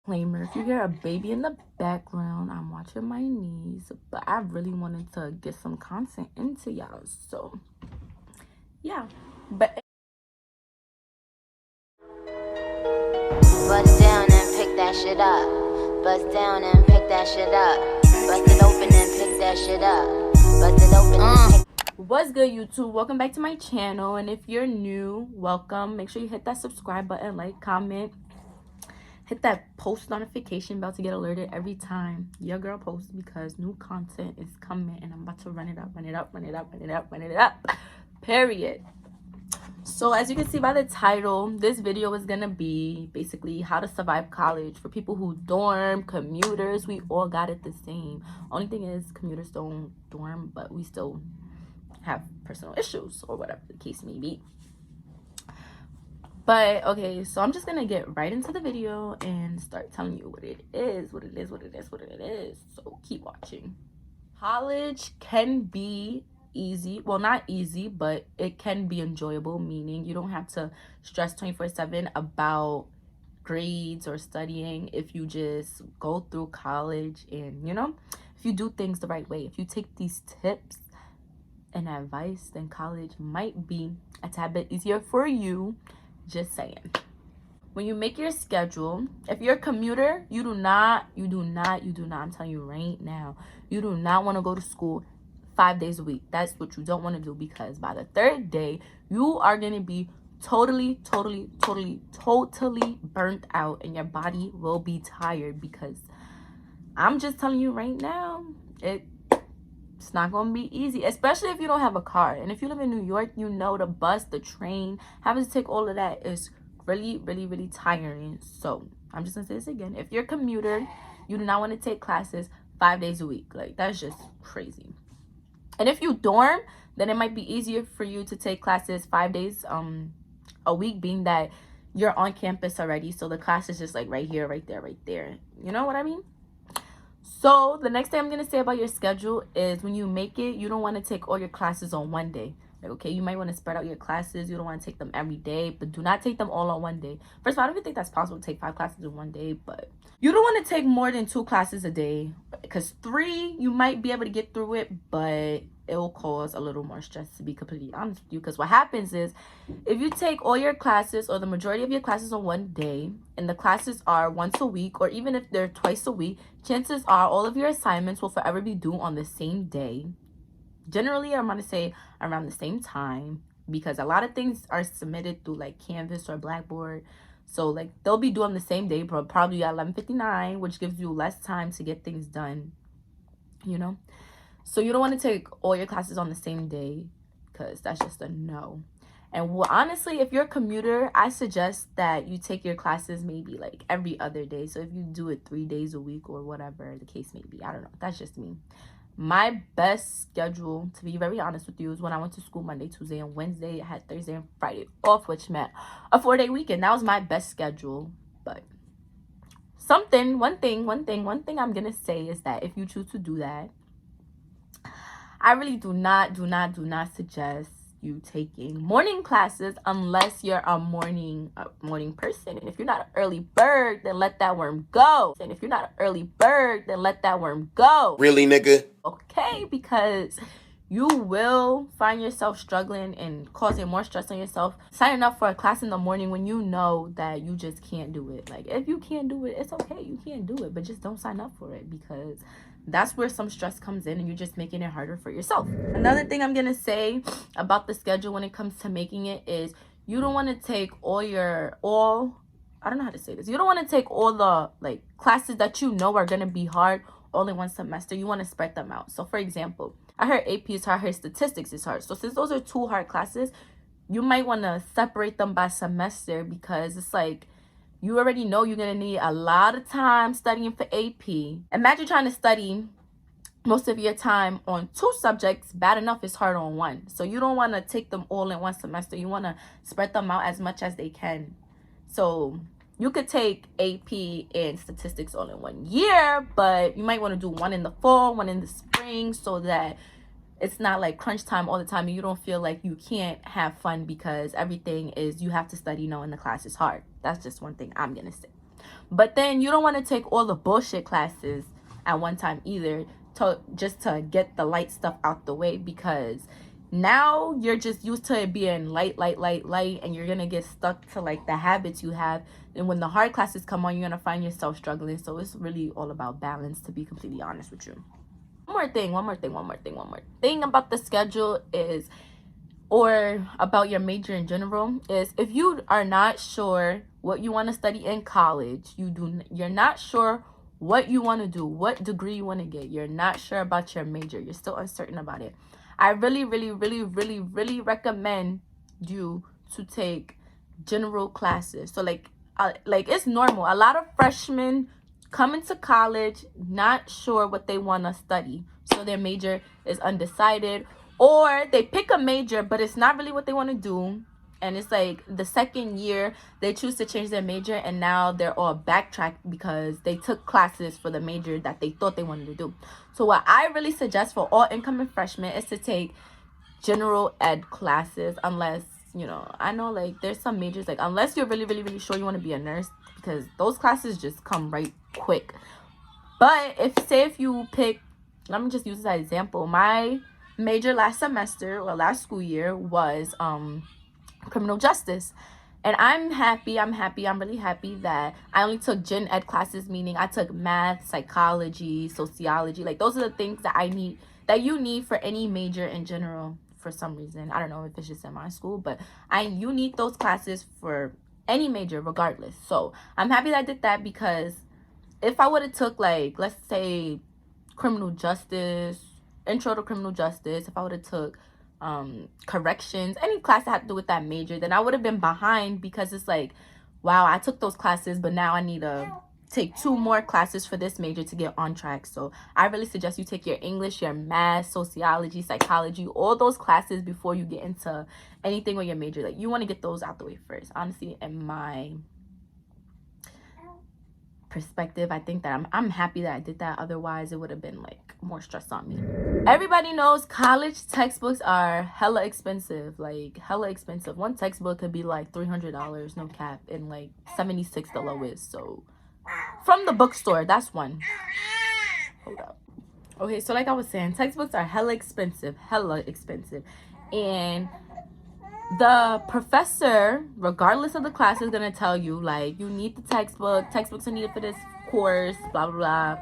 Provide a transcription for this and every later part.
Disclaimer, if you hear a baby in the background, I'm watching my niece, but I really wanted to get some content into y'all, so yeah. But bust down and pick that shit up. Bust down and pick that shit up. Bust it open and pick that shit up. Bust it open and pick. What's good, YouTube? Welcome back to my channel, and if you're new, welcome. Make sure you hit that subscribe button, like, comment, hit that post notification bell to get alerted every time your girl posts, because new content is coming and I'm about to run it up, period. So as you can see by the title, this video is gonna be basically how to survive college for people who dorm, commuters. We all got it the same. Only thing is commuters don't dorm, but we still have personal issues or whatever the case may be. But okay, so I'm just gonna get right into the video and start telling you what it is. So keep watching. College can be easy. Well, not easy, but it can be enjoyable, meaning you don't have to stress 24/7 about grades or studying if you just go through college and, if you do things the right way. If you take these tips and advice, then college might be a tad bit easier for you. Just saying. When you make your schedule, if you're a commuter, you do not, I'm telling you right now, you do not want to go to school 5 days a week. That's what you don't want to do, because by the third day, you are going to be totally burnt out, and your body will be tired, because I'm just telling you right now, it's not going to be easy, especially if you don't have a car. And if you live in New York, you know the bus, the train, having to take all of that is really tiring. So I'm just gonna say this again: if you're a commuter, you do not want to take classes 5 days a week. Like, that's just crazy. And if you dorm, then it might be easier for you to take classes 5 days a week, being that you're on campus already, so the class is just like right here, right there. You know what I mean? So the next thing I'm gonna say about your schedule is, when you make it, you don't want to take all your classes on one day. Like, okay, you might want to spread out your classes. You don't want to take them every day, but do not take them all on one day. First of all, I don't even think that's possible to take 5 classes in one day, but you don't want to take more than 2 classes a day, because 3, you might be able to get through it, but it will cause a little more stress, to be completely honest with you. Because what happens is, if you take all your classes or the majority of your classes on one day, and the classes are once a week, or even if they're twice a week, chances are all of your assignments will forever be due on the same day. Generally, I'm going to say around the same time, because a lot of things are submitted through like Canvas or Blackboard. So like, they'll be due on the same day, probably at 11:59, which gives you less time to get things done, So you don't want to take all your classes on the same day, because that's just a no. And honestly, if you're a commuter, I suggest that you take your classes maybe like every other day. So if you do it 3 days a week or whatever the case may be, I don't know. That's just me. My best schedule, to be very honest with you, is when I went to school Monday, Tuesday, and Wednesday. I had Thursday and Friday off, which meant a 4-day weekend. That was my best schedule. But one thing I'm going to say is that if you choose to do that, I really do not suggest you taking morning classes unless you're a morning person. And if you're not an early bird, then let that worm go. Really, nigga? Okay, because you will find yourself struggling and causing more stress on yourself signing up for a class in the morning when you know that you just can't do it. Like, if you can't do it, it's okay. You can't do it, but just don't sign up for it, because that's where some stress comes in and you're just making it harder for yourself. Another thing I'm gonna say about the schedule when it comes to making it is, you don't want to take I don't know how to say this. You don't want to take all the like classes that you know are gonna be hard all in one semester. You want to spread them out. So for example, I heard AP is hard, I heard statistics is hard. So since those are 2 hard classes, you might want to separate them by semester, because it's like, you already know you're going to need a lot of time studying for AP. Imagine trying to study most of your time on 2 subjects. Bad enough it's hard on 1. So you don't want to take them all in one semester. You want to spread them out as much as they can. So you could take AP and statistics all in 1 year, but you might want to do 1 in the fall, 1 in the spring, so that it's not like crunch time all the time and you don't feel like you can't have fun because everything is, you have to study knowing the class is hard. That's just one thing I'm gonna say. But then you don't want to take all the bullshit classes at one time either, just to get the light stuff out the way, because now you're just used to it being light, and you're gonna get stuck to like the habits you have. And when the hard classes come on, you're gonna find yourself struggling. So it's really all about balance, to be completely honest with you. One more thing about the schedule is, or about your major in general, is if you are not sure what you want to study in college, you're not sure what you want to do, what degree you want to get, you're not sure about your major, you're still uncertain about it, I really recommend you to take general classes. So like it's normal, a lot of freshmen come into college not sure what they want to study, so their major is undecided, or they pick a major but it's not really what they want to do, and it's like the second year they choose to change their major, and now they're all backtracked because they took classes for the major that they thought they wanted to do. So what I really suggest for all incoming freshmen is to take general ed classes, unless, you know, I know like there's some majors, like unless you're really sure you want to be a nurse, because those classes just come right quick. But if you pick, let me just use this as an example, my major last semester or last school year was criminal justice, and I'm really happy that I only took gen ed classes, meaning I took math, psychology, sociology. Like those are the things that you need for any major in general. For some reason, I don't know if it's just in my school, but you need those classes for any major regardless. So I'm happy that I did that, because if I would have took, like, let's say criminal justice, intro to criminal justice, if I would have took corrections, any class that had to do with that major, then I would have been behind, because it's like, wow, I took those classes, but now I need to take 2 more classes for this major to get on track. So I really suggest you take your English, your math, sociology, psychology, all those classes before you get into anything with your major. Like, you want to get those out the way first. Honestly, in my perspective, I think that I'm happy that I did that. Otherwise it would have been like more stress on me. Everybody knows college textbooks are hella expensive, like hella expensive. One textbook could be like $300, no cap, and like $76 the lowest. So from the bookstore, that's one. Hold up. Okay, so like I was saying, textbooks are hella expensive, and the professor, regardless of the class, is gonna tell you like, you need the textbooks are needed for this course, blah blah blah.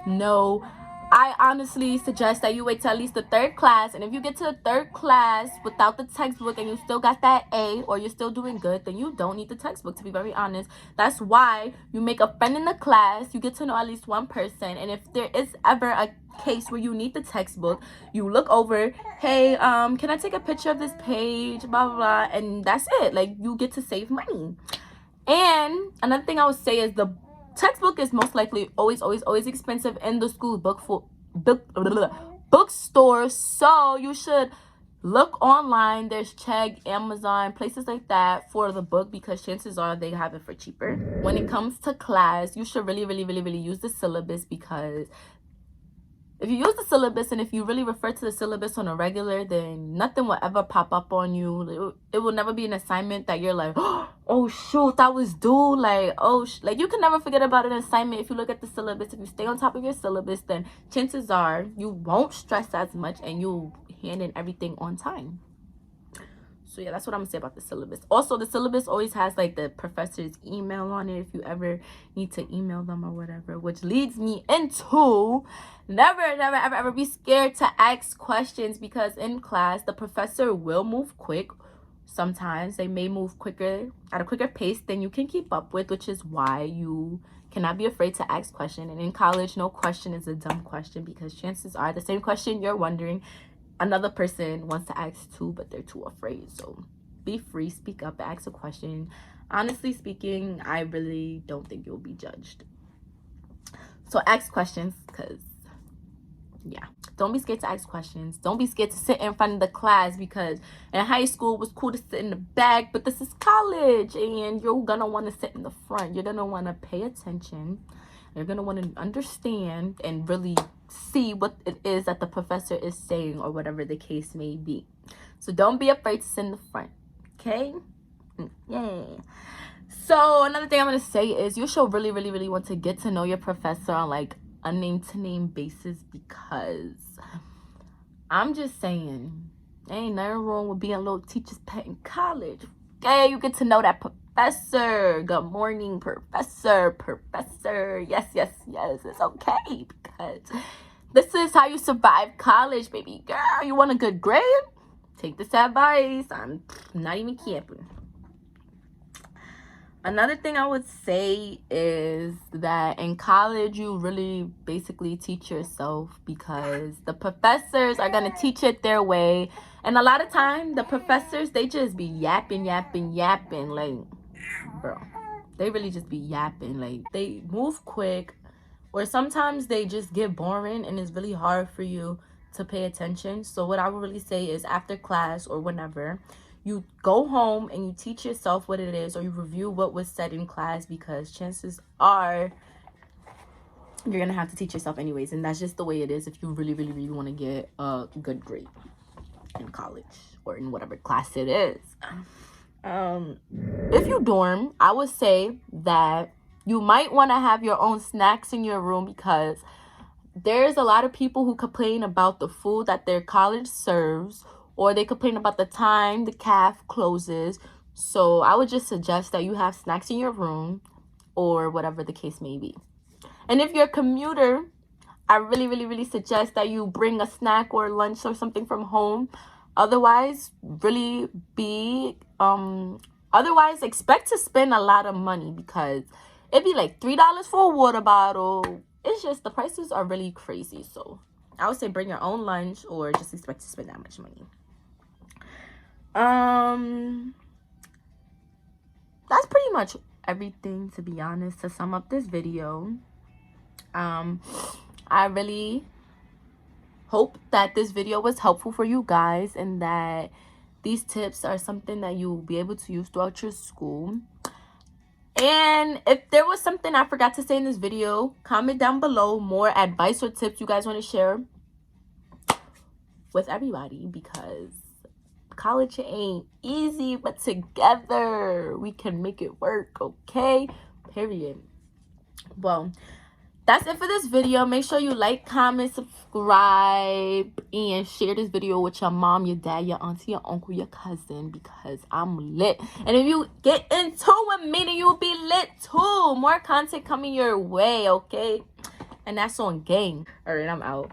No, I honestly suggest that you wait till at least the 3rd class, and if you get to the 3rd class without the textbook and you still got that A, or you're still doing good, then you don't need the textbook, to be very honest. That's why you make a friend in the class, you get to know at least one person, and if there is ever a case where you need the textbook, you look over, hey, can I take a picture of this page, blah blah blah, and that's it. Like, you get to save money. And another thing I would say is the textbook is most likely always expensive in the school bookstore, so you should look online. There's Chegg, Amazon, places like that for the book, because chances are they have it for cheaper. When it comes to class, you should really use the syllabus, because if you use the syllabus and if you really refer to the syllabus on a regular, then nothing will ever pop up on you. It will never be an assignment that you're like, oh shoot, that was due. Like, like, you can never forget about an assignment if you look at the syllabus. If you stay on top of your syllabus, then chances are you won't stress as much and you'll hand in everything on time. So yeah, that's what I'm gonna say about the syllabus. Also, the syllabus always has like the professor's email on it if you ever need to email them or whatever, which leads me into never ever be scared to ask questions, because in class the professor will move quick. Sometimes they may move quicker, at a quicker pace than you can keep up with, which is why you cannot be afraid to ask questions. And in college, no question is a dumb question, because chances are the same question you're wondering, another person wants to ask too, but they're too afraid. So be free, speak up, ask a question. Honestly speaking, I really don't think you'll be judged. So ask questions, because yeah, don't be scared to ask questions. Don't be scared to sit in front of the class, because in high school it was cool to sit in the back, but this is college and you're gonna want to sit in the front. You're gonna want to pay attention. You're gonna want to understand and really see what it is that the professor is saying, or whatever the case may be. So don't be afraid to sit in the front, okay? Yeah. So another thing I'm going to say is you should really, really, really want to get to know your professor on like a name-to-name basis, because I'm just saying, ain't nothing wrong with being a little teacher's pet in college. Okay, you get to know that professor. Good morning, professor. Professor. Yes, yes, yes. It's okay, because this is how you survive college, baby girl. You want a good grade? Take this advice. I'm not even camping. Another thing I would say is that in college, you really basically teach yourself, because the professors are going to teach it their way. And a lot of time, the professors, they just be yapping. Like, bro, they really just be yapping. Like, they move quick, or sometimes they just get boring and it's really hard for you to pay attention. So what I would really say is after class or whenever, you go home and you teach yourself what it is, or you review what was said in class, because chances are you're gonna have to teach yourself anyways, and that's just the way it is if you really, really, really want to get a good grade in college or in whatever class it is. If you dorm, I would say that you might want to have your own snacks in your room, because there's a lot of people who complain about the food that their college serves, or they complain about the time the caf closes. So I would just suggest that you have snacks in your room, or whatever the case may be. And if you're a commuter, I really, really, really suggest that you bring a snack or lunch or something from home. Otherwise, otherwise expect to spend a lot of money, because it'd be like $3 for a water bottle. It's just the prices are really crazy. So I would say bring your own lunch, or just expect to spend that much money. That's pretty much everything, to be honest, to sum up this video. I really hope that this video was helpful for you guys, and that these tips are something that you'll be able to use throughout your school. And if there was something I forgot to say in this video, comment down below more advice or tips you guys want to share with everybody, because college ain't easy, but together we can make it work. Okay, period. Well, that's it for this video. Make sure you like, comment, subscribe, and share this video with your mom, your dad, your auntie, your uncle, your cousin, because I'm lit. And if you get into with me, then you'll be lit too. More content coming your way, okay? And that's on gang. All right, I'm out.